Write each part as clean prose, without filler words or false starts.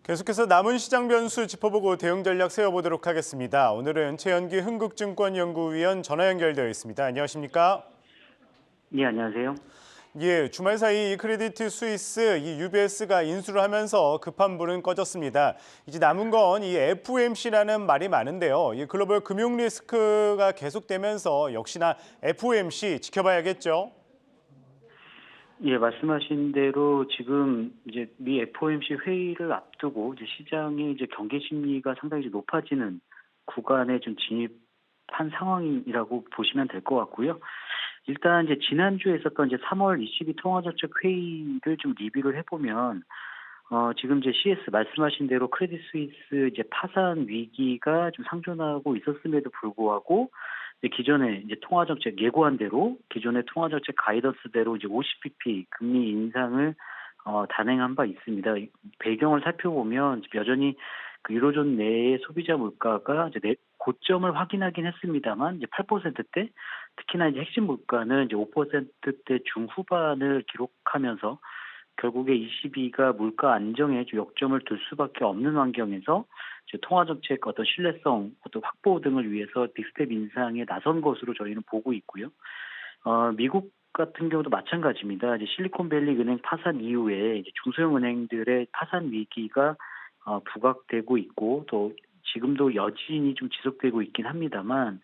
계속해서 남은 시장 변수 짚어보고 대응 전략 세워보도록 하겠습니다. 오늘은 최연기 흥국증권연구위원 전화 연결되어 있습니다. 안녕하십니까? 네, 안녕하세요. 예, 주말 사이 이 크레디트 스위스, 이 UBS가 인수를 하면서 급한 불은 꺼졌습니다. 이제 남은 건 이 FOMC라는 말이 많은데요. 이 글로벌 금융 리스크가 계속되면서 역시나 FOMC 지켜봐야겠죠. 예, 말씀하신 대로 지금 이제 미 FOMC 회의를 앞두고 이제 시장의 이제 경계 심리가 상당히 이제 높아지는 구간에 좀 진입한 상황이라고 보시면 될 것 같고요. 일단 이제 지난주에 있었던 이제 3월 22 통화정책 회의를 좀 리뷰를 해보면 지금 이제 CS 말씀하신 대로 크레딧 스위스 이제 파산 위기가 좀 상존하고 있었음에도 불구하고 이제 기존에 이제 통화 정책 예고한 대로 기존의 통화 정책 가이던스대로 이제 50bp 금리 인상을 단행한 바 있습니다. 배경을 살펴보면 여전히 그 유로존 내의 소비자 물가가 이제 고점을 확인하긴 했습니다만 이제 8%대 특히나 이제 핵심 물가는 이제 5%대 중후반을 기록하면서 결국에 ECB가 물가 안정에 좀 역점을 둘 수밖에 없는 환경에서 통화정책 어떤 신뢰성, 어떤 확보 등을 위해서 빅스텝 인상에 나선 것으로 저희는 보고 있고요. 미국 같은 경우도 마찬가지입니다. 이제 실리콘밸리 은행 파산 이후에 이제 중소형 은행들의 파산 위기가 부각되고 있고 또 지금도 여진이 좀 지속되고 있긴 합니다만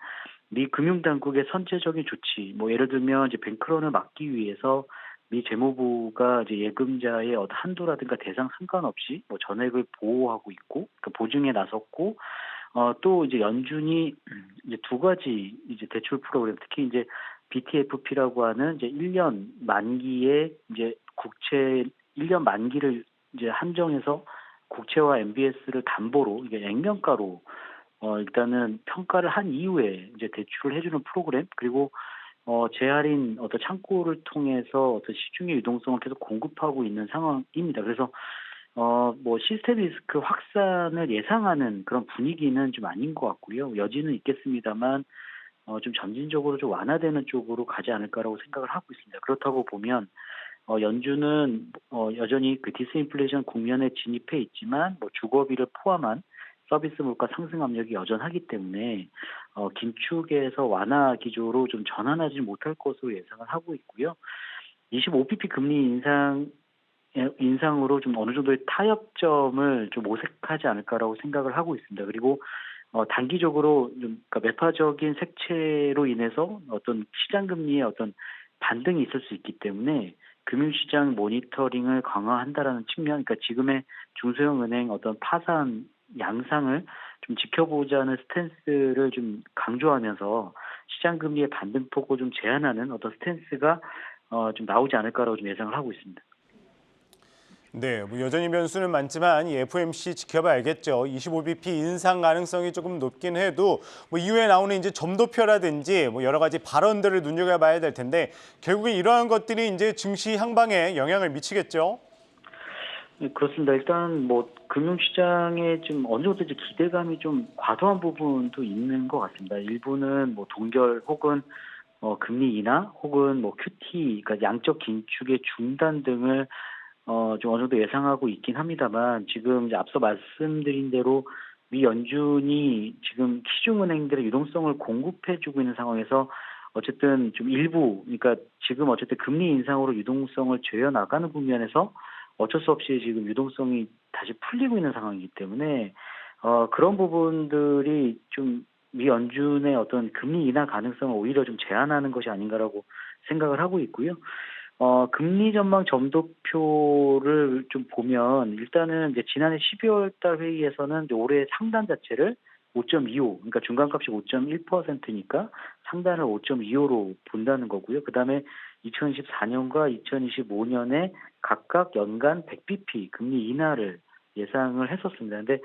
미 금융당국의 선제적인 조치, 뭐 예를 들면 이제 뱅크런을 막기 위해서 미 재무부가 이제 예금자의 어떤 한도라든가 대상 상관없이 뭐 전액을 보호하고 있고 그 보증에 나섰고 또 이제 연준이 이제 두 가지 이제 대출 프로그램 특히 이제 BTFP라고 하는 이제 1년 만기에 이제 국채 1년 만기를 이제 한정해서 국채와 MBS를 담보로 이게 액면가로 일단은 평가를 한 이후에 이제 대출을 해주는 프로그램 그리고 재할인 어떤 창구를 통해서 어떤 시중의 유동성을 계속 공급하고 있는 상황입니다. 그래서 뭐 시스템 리스크 확산을 예상하는 그런 분위기는 좀 아닌 것 같고요. 여지는 있겠습니다만 좀 점진적으로 좀 완화되는 쪽으로 가지 않을까라고 생각을 하고 있습니다. 그렇다고 보면 연준은 여전히 그 디스인플레이션 국면에 진입해 있지만 뭐 주거비를 포함한 서비스 물가 상승 압력이 여전하기 때문에 긴축에서 완화 기조로 좀 전환하지 못할 것으로 예상을 하고 있고요. 25bp 금리 인상으로 좀 어느 정도의 타협점을 좀 모색하지 않을까라고 생각을 하고 있습니다. 그리고 단기적으로 좀 그러니까 매파적인 색채로 인해서 어떤 시장 금리의 어떤 반등이 있을 수 있기 때문에 금융시장 모니터링을 강화한다라는 측면, 그러니까 지금의 중소형 은행 어떤 파산 양상을 좀 지켜보자는 스탠스를 좀 강조하면서 시장 금리의 반등폭을 좀 제한하는 어떤 스탠스가 좀 나오지 않을까라고 좀 예상을 하고 있습니다. 네, 뭐 여전히 변수는 많지만 이 FOMC 지켜봐야겠죠. 25bp 인상 가능성이 조금 높긴 해도 뭐 이후에 나오는 이제 점도표라든지 뭐 여러 가지 발언들을 눈여겨봐야 될 텐데 결국에 이러한 것들이 이제 증시 향방에 영향을 미치겠죠. 네, 그렇습니다. 일단 뭐 금융시장에 좀 어느 정도 이제 기대감이 좀 과도한 부분도 있는 것 같습니다. 일부는 뭐 동결 혹은 금리 인하 혹은 뭐 QT, 그러니까 양적 긴축의 중단 등을 좀 어느 정도 예상하고 있긴 합니다만 지금 이제 앞서 말씀드린 대로 미 연준이 지금 시중은행들의 유동성을 공급해주고 있는 상황에서 어쨌든 좀 일부, 그러니까 지금 어쨌든 금리 인상으로 유동성을 죄어 나가는 국면에서 어쩔 수 없이 지금 유동성이 다시 풀리고 있는 상황이기 때문에 그런 부분들이 좀 미 연준의 어떤 금리 인하 가능성을 오히려 좀 제한하는 것이 아닌가라고 생각을 하고 있고요. 금리 전망 점도표를 좀 보면 일단은 이제 지난해 12월 달 회의에서는 이제 올해 상단 자체를 5.25, 그러니까 중간값이 5.1%니까 상단을 5.25로 본다는 거고요. 그다음에 2024년과 2025년에 각각 연간 100bp 금리 인하를 예상을 했었습니다. 근데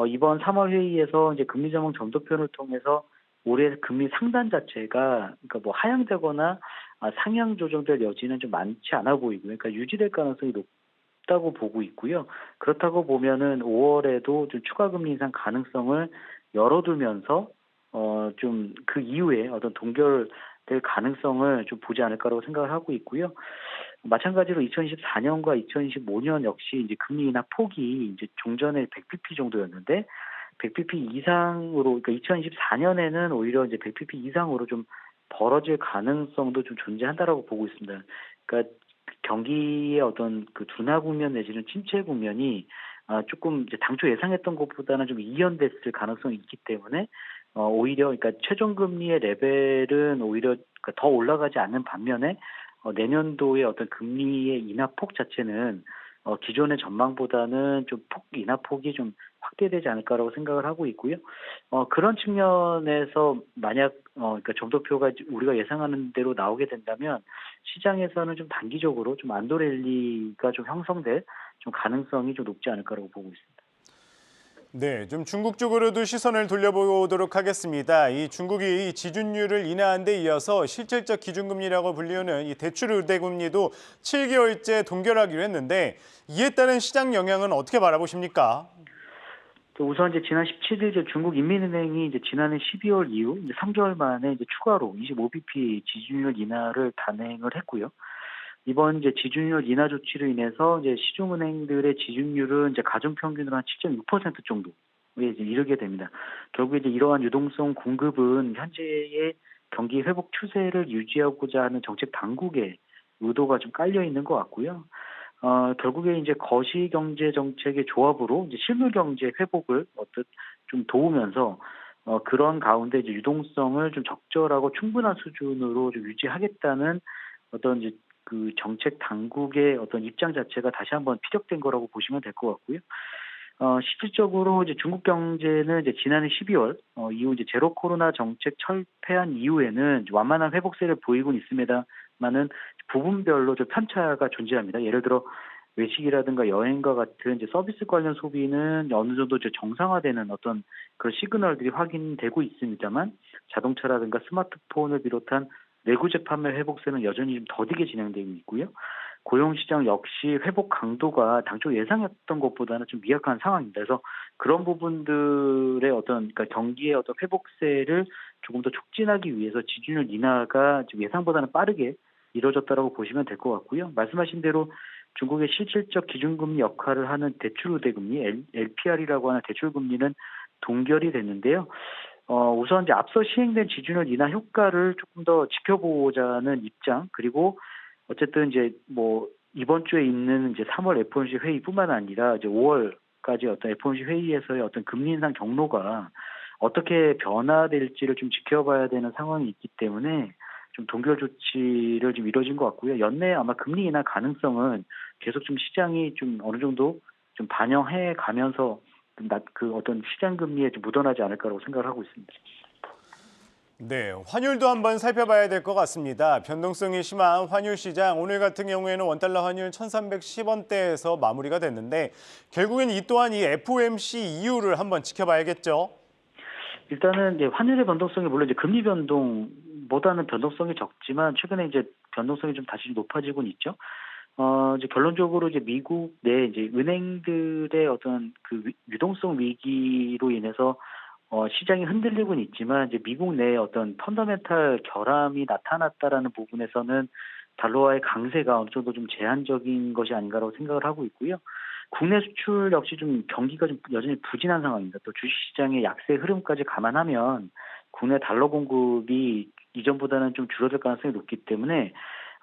이번 3월 회의에서 이제 금리 전망 점도표를 통해서 올해 금리 상단 자체가 그러니까 뭐 하향되거나 상향 조정될 여지는 좀 많지 않아 보이고요. 그러니까 유지될 가능성이 높다고 보고 있고요. 그렇다고 보면은 5월에도 좀 추가 금리 인상 가능성을 열어두면서 좀 그 이후에 어떤 동결될 가능성을 좀 보지 않을까라고 생각을 하고 있고요. 마찬가지로 2024년과 2025년 역시 이제 금리 인하 폭이 이제 종전에 100bp 정도였는데 100bp 이상으로 그러니까 2024년에는 오히려 이제 100bp 이상으로 좀 벌어질 가능성도 좀 존재한다라고 보고 있습니다. 그러니까 경기의 어떤 그 둔화 국면 내지는 침체 국면이 조금 이제 당초 예상했던 것보다는 좀 이연됐을 가능성이 있기 때문에 오히려 그러니까 최종 금리의 레벨은 오히려 그러니까 더 올라가지 않는 반면에 내년도의 어떤 금리의 인하 폭 자체는 기존의 전망보다는 좀 인하 폭이 좀 확대되지 않을까라고 생각을 하고 있고요. 그런 측면에서 만약 그러니까 점도표가 우리가 예상하는 대로 나오게 된다면 시장에서는 좀 단기적으로 좀 안도 랠리가 좀 형성될 좀 가능성이 좀 높지 않을까라고 보고 있습니다. 네, 좀 중국 쪽으로도 시선을 돌려보도록 하겠습니다. 이 중국이 이 지준율을 인하한 데 이어서 실질적 기준금리라고 불리우는 이 대출 우대금리도 7개월째 동결하기로 했는데 이에 따른 시장 영향은 어떻게 바라보십니까? 우선 이제 지난 17일 이제 중국 인민은행이 이제 지난해 12월 이후 이제 3개월 만에 이제 추가로 25bp 지준율 인하를 단행을 했고요. 이번 이제 지준율 인하 조치로 인해서 이제 시중은행들의 지준율은 이제 가중 평균으로 한 7.6% 정도에 이제 이르게 됩니다. 결국 이제 이러한 유동성 공급은 현재의 경기 회복 추세를 유지하고자 하는 정책 당국의 의도가 좀 깔려 있는 것 같고요. 결국에 이제 거시 경제 정책의 조합으로 이제 실물 경제 회복을 좀 도우면서 그런 가운데 이제 유동성을 좀 적절하고 충분한 수준으로 좀 유지하겠다는 어떤 이제 그 정책 당국의 어떤 입장 자체가 다시 한번 피력된 거라고 보시면 될 것 같고요. 실질적으로 이제 중국 경제는 이제 지난해 12월 이후 이제 제로 코로나 정책 철폐한 이후에는 이제 완만한 회복세를 보이곤 있습니다만은 부분별로 좀 편차가 존재합니다. 예를 들어 외식이라든가 여행과 같은 이제 서비스 관련 소비는 어느 정도 이제 정상화되는 어떤 그런 시그널들이 확인되고 있습니다만 자동차라든가 스마트폰을 비롯한 내구재 판매 회복세는 여전히 좀 더디게 진행되고 있고요. 고용시장 역시 회복 강도가 당초 예상했던 것보다는 좀 미약한 상황입니다. 그래서 그런 부분들의 어떤 그러니까 경기의 어떤 회복세를 조금 더 촉진하기 위해서 지준율 인하가 좀 예상보다는 빠르게 이루어졌다라고 보시면 될 것 같고요. 말씀하신 대로 중국의 실질적 기준금리 역할을 하는 대출 우대금리 LPR이라고 하는 대출금리는 동결이 됐는데요. 우선 이제 앞서 시행된 지준율 인하 효과를 조금 더 지켜보자는 입장 그리고 어쨌든 이제 뭐 이번 주에 있는 이제 3월 FOMC 회의뿐만 아니라 이제 5월까지 어떤 FOMC 회의에서의 어떤 금리 인상 경로가 어떻게 변화될지를 좀 지켜봐야 되는 상황이 있기 때문에 좀 동결 조치를 좀 이뤄진 것 같고요. 연내 아마 금리 인하 가능성은 계속 좀 시장이 좀 어느 정도 좀 반영해 가면서 그 어떤 시장 금리에 좀 묻어나지 않을까라고 생각을 하고 있습니다. 네, 환율도 한번 살펴봐야 될 것 같습니다. 변동성이 심한 환율 시장, 오늘 같은 경우에는 원달러 환율 1,310원대에서 마무리가 됐는데 결국엔 이 또한 이 FOMC 이유를 한번 지켜봐야겠죠. 일단은 이제 환율의 변동성이 물론 이제 금리 변동보다는 변동성이 적지만 최근에 이제 변동성이 좀 다시 높아지고는 있죠. 이제 결론적으로 이제 미국 내 이제 은행들의 어떤 그 유동성 위기로 인해서 시장이 흔들리고는 있지만 이제 미국 내에 어떤 펀더멘탈 결함이 나타났다라는 부분에서는 달러화의 강세가 어느 정도 좀 제한적인 것이 아닌가라고 생각을 하고 있고요. 국내 수출 역시 좀 경기가 좀 여전히 부진한 상황입니다. 또 주식시장의 약세 흐름까지 감안하면 국내 달러 공급이 이전보다는 좀 줄어들 가능성이 높기 때문에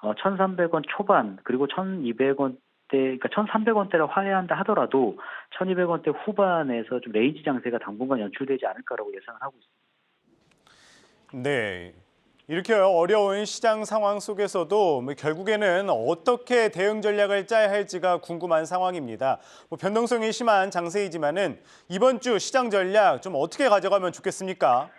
1,300원 초반 그리고 1,200원대 그러니까 1,300원대를 화해한다 하더라도 1,200원대 후반에서 좀 레이지 장세가 당분간 연출되지 않을까라고 예상을 하고 있습니다. 네, 이렇게 어려운 시장 상황 속에서도 결국에는 어떻게 대응 전략을 짜야 할지가 궁금한 상황입니다. 변동성이 심한 장세이지만은 이번 주 시장 전략 좀 어떻게 가져가면 좋겠습니까?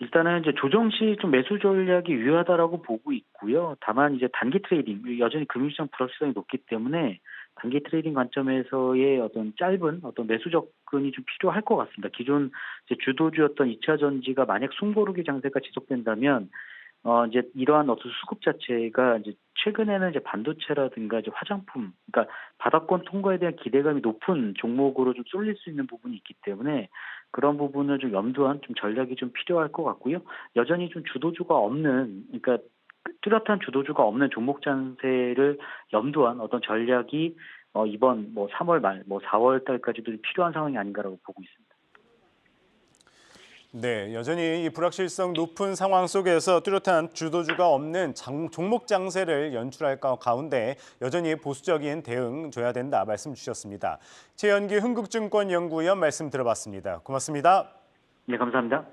일단은 이제 조정 시 좀 매수 전략이 유효하다라고 보고 있고요. 다만 이제 단기 트레이딩 여전히 금융시장 불확실성이 높기 때문에 단기 트레이딩 관점에서의 어떤 짧은 어떤 매수 접근이 좀 필요할 것 같습니다. 기존 이제 주도주였던 2차 전지가 만약 숨고르기 장세가 지속된다면 이제 이러한 어떤 수급 자체가 이제 최근에는 이제 반도체라든가 이제 화장품, 그러니까 바닥권 통과에 대한 기대감이 높은 종목으로 좀 쏠릴 수 있는 부분이 있기 때문에 그런 부분을 좀 염두한 좀 전략이 좀 필요할 것 같고요. 여전히 좀 주도주가 없는, 그러니까 뚜렷한 주도주가 없는 종목 잔세를 염두한 어떤 전략이 이번 3월 말, 4월 달까지도 필요한 상황이 아닌가라고 보고 있습니다. 네, 여전히 이 불확실성 높은 상황 속에서 뚜렷한 주도주가 없는 종목 장세를 연출할 가운데 여전히 보수적인 대응 줘야 된다 말씀 주셨습니다. 최연기 흥국증권 연구위원 말씀 들어봤습니다. 고맙습니다. 네, 감사합니다.